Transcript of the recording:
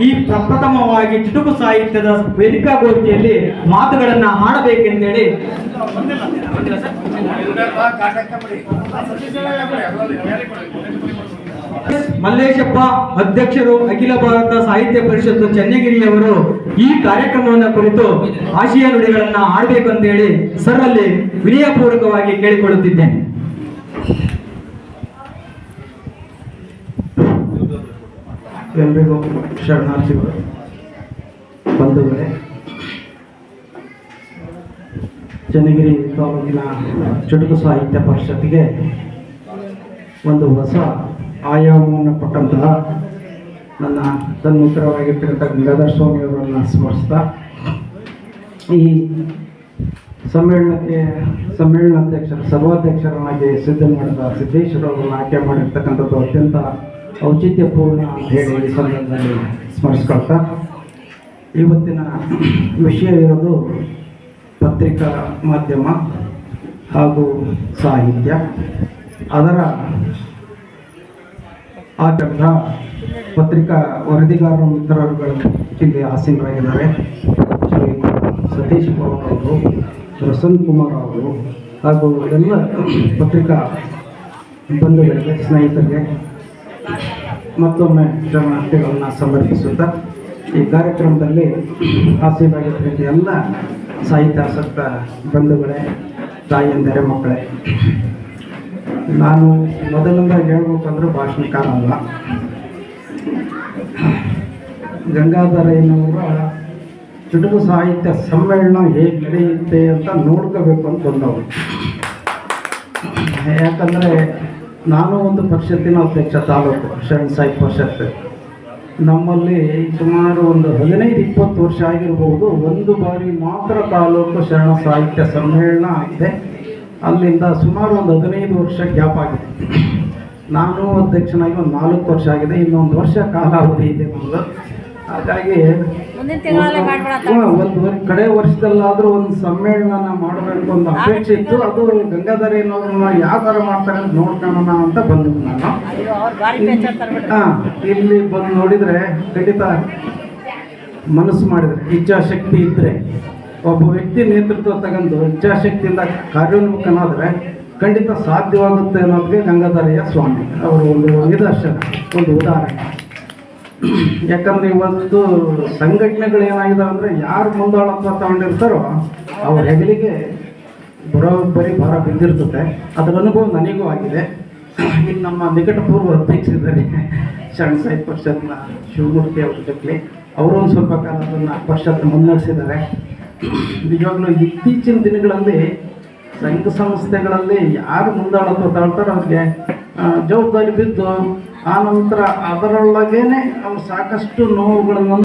ಈ ಪ್ರಪ್ರಥಮವಾಗಿ ಚುಟುಕು ಸಾಹಿತ್ಯದ ವೇದಿಕಾಗೋಷ್ಠಿಯಲ್ಲಿ ಮಾತುಗಳನ್ನ ಆಡಬೇಕೆಂದೇಳಿ ಮಲ್ಲೇಶಪ್ಪ ಅಧ್ಯಕ್ಷರು ಅಖಿಲ ಭಾರತ ಸಾಹಿತ್ಯ ಪರಿಷತ್ತು ಚನ್ನಗಿರಿಯವರು ಈ ಕಾರ್ಯಕ್ರಮವನ್ನು ಕುರಿತು ಆಶಯ ನುಡಿಗಳನ್ನ ಆಡಬೇಕು ಅಂತ ಹೇಳಿ ಸರ್ ಅಲ್ಲಿ ವಿನಯಪೂರ್ವಕವಾಗಿ ಕೇಳಿಕೊಳ್ಳುತ್ತಿದ್ದೇನೆ. ಎಲ್ರಿಗೂ ಶರಣಾರ್ಥಿಗಳು, ಬಂಧುಗಳೇ. ಚನ್ನಗಿರಿ ತಾಲೂಕಿನ ಚುಟುಕು ಸಾಹಿತ್ಯ ಪರಿಷತ್ತಿಗೆ ಒಂದು ಹೊಸ ಆಯಾಮವನ್ನು ಕೊಟ್ಟಂತಹ ನನ್ನ ತನ್ಮಿತ್ರವಾಗಿರ್ತಕ್ಕಂಥ ಗಂಗಾಧರ ಸ್ವಾಮಿಯವರನ್ನು ಸ್ಮರಿಸ್ತಾ ಈ ಸಮ್ಮೇಳನಾಧ್ಯಕ್ಷರು ಸಭಾಧ್ಯಕ್ಷರನ್ನಾಗಿ ಸಿದ್ಧ ಮಾಡಿದ ಸಿದ್ದೇಶ್ವರವರನ್ನು ಆಯ್ಕೆ ಮಾಡಿರ್ತಕ್ಕಂಥದ್ದು ಅತ್ಯಂತ ಔಚಿತ್ಯಪೂರ್ಣ ಅಂತ ಹೇಳಿ ಈ ಸಂದರ್ಭದಲ್ಲಿ ಸ್ಮರಿಸ್ಕೊಳ್ತಾ, ಇವತ್ತಿನ ವಿಷಯ ಇರೋದು ಪತ್ರಿಕಾ ಮಾಧ್ಯಮ ಹಾಗೂ ಸಾಹಿತ್ಯ. ಅದರ ಆಟದ ಪತ್ರಿಕಾ ವರದಿಗಾರರ ಮಿತ್ರರುಗಳು ಇಲ್ಲಿ ಆಸೀನರಾಗಿದ್ದಾರೆ. ಶ್ರೀ ಸತೀಶ್ ಪವಾರ್ ಅವರು, ಪ್ರಸನ್ನ ಕುಮಾರ್ ಅವರು ಹಾಗೂ ಎಲ್ಲ ಪತ್ರಿಕಾ ಬಂಧುಗಳಿಗೆ, ಸ್ನೇಹಿತರಿಗೆ ಮತ್ತೊಮ್ಮೆ ಶರಣಾರ್ಥಿಗಳನ್ನು ಸಮರ್ಪಿಸುತ್ತಾ, ಈ ಕಾರ್ಯಕ್ರಮದಲ್ಲಿ ಆಸೀನರಾಗಿರ್ತಕ್ಕಂಥ ಎಲ್ಲ ಸಾಹಿತ್ಯಾಸಕ್ತ ಬಂಧುಗಳೇ, ತಾಯಿಯಂದರೆ, ಮಕ್ಕಳೇ, ನಾನು ಮೊದಲಿಂದ ಹೇಳ್ಬೇಕಂದ್ರೆ ಭಾಷಣಕಾರ ಅಲ್ಲ. ಗಂಗಾಧರಯ್ಯನವರ ಚುಟುಕು ಸಾಹಿತ್ಯ ಸಮ್ಮೇಳನ ಹೇಗೆ ನಡೆಯುತ್ತೆ ಅಂತ ನೋಡ್ಕೋಬೇಕು ಅಂತ ಬಂದವರು. ಯಾಕಂದರೆ ನಾನು ಒಂದು ಪರಿಷತ್ತಿನ ಅಧ್ಯಕ್ಷ, ತಾಲೂಕು ಶರಣ ಸಾಹಿತ್ಯ ಪರಿಷತ್ತು. ನಮ್ಮಲ್ಲಿ ಸುಮಾರು ಒಂದು 15-20 ವರ್ಷ ಆಗಿರ್ಬೋದು, ಒಂದು ಬಾರಿ ಮಾತ್ರ ತಾಲೂಕು ಶರಣ ಸಾಹಿತ್ಯ ಸಮ್ಮೇಳನ ಆಗಿದೆ. ಅಲ್ಲಿಂದ ಸುಮಾರು ಒಂದು 15 ವರ್ಷ ಗ್ಯಾಪ್ ಆಗಿದೆ. ನಾನು ಅಧ್ಯಕ್ಷನಾಗಿ ಒಂದು 4 ವರ್ಷ ಆಗಿದೆ, ಇನ್ನೊಂದು ವರ್ಷ ಕಾಲಾವಧಿ ಇದೆ ನಮ್ಮದು. ಹಾಗಾಗಿ ಒಂದು ಕಡೆ ವರ್ಷದಲ್ಲಾದರೂ ಒಂದು ಸಮ್ಮೇಳನ ಮಾಡಬೇಕು ಒಂದು ಅಪೇಕ್ಷೆ ಇತ್ತು. ಅದು ಗಂಗಾಧರಯ್ಯನವ್ರನ್ನ ಯಾವ ಥರ ಮಾಡ್ತಾರೆ ಅಂತ ನೋಡ್ಕೊಳ್ಳೋಣ ಅಂತ ಬಂದಿದ್ದು ನಾನು. ಇಲ್ಲಿ ಬಂದು ನೋಡಿದರೆ ಖಂಡಿತ ಮನಸ್ಸು ಮಾಡಿದರೆ, ಇಚ್ಛಾಶಕ್ತಿ ಇದ್ದರೆ, ಒಬ್ಬ ವ್ಯಕ್ತಿ ನೇತೃತ್ವ ತಗೊಂಡು ಇಚ್ಛಾಶಕ್ತಿಯಿಂದ ಕಾರ್ಯೋನ್ಮುಖನಾದರೆ ಖಂಡಿತ ಸಾಧ್ಯವಾಗುತ್ತೆ ಅನ್ನೋದಕ್ಕೆ ಗಂಗಾಧರಯ್ಯ ಸ್ವಾಮಿ ಅವರು ಒಂದು ನಿದರ್ಶನ, ಒಂದು ಉದಾಹರಣೆ. ಯಾಕಂದರೆ ಇವತ್ತು ಸಂಘಟನೆಗಳು ಏನಾಗಿದ್ದಾವೆ ಅಂದರೆ, ಯಾರು ಮುಂದಾಳತ್ವ ತಗೊಂಡಿರ್ತಾರೋ ಅವ್ರ ಹೆಗಲಿಗೆ ಬರೋಬ್ಬರಿ ಭಾರ ಬಿದ್ದಿರ್ತದೆ. ಅದರ ಅನುಭವ ನನಗೂ ಆಗಿದೆ. ಇನ್ನು ನಮ್ಮ ನಿಕಟಪೂರ್ವ ಅಧ್ಯಕ್ಷರಿದ್ದಾರೆ ಶರಣ ಸಾಹಿತ್ಯ ಪರಿಷತ್ನ ಶಿವಮೂರ್ತಿ ಅವ್ರ ಜೊತೆ, ಅವರು ಒಂದು ಸ್ವಲ್ಪ ಕಾಲ ಅದನ್ನು ಪರಿಷತ್ ಮುನ್ನಡೆಸಿದ್ದಾರೆ. ನಿಜವಾಗ್ಲೂ ಇತ್ತೀಚಿನ ದಿನಗಳಲ್ಲಿ ಸಂಘ ಸಂಸ್ಥೆಗಳಲ್ಲಿ ಯಾರು ಮುಂದಾಳತ್ವ ತಗೊಳ್ತಾರೋ ಅವ್ರಿಗೆ ಜವಾಬ್ದಾರಿ ಬಿದ್ದು, ಆ ನಂತರ ಅದರೊಳಗೇನೆ ಅವ್ರು ಸಾಕಷ್ಟು ನೋವುಗಳನ್ನು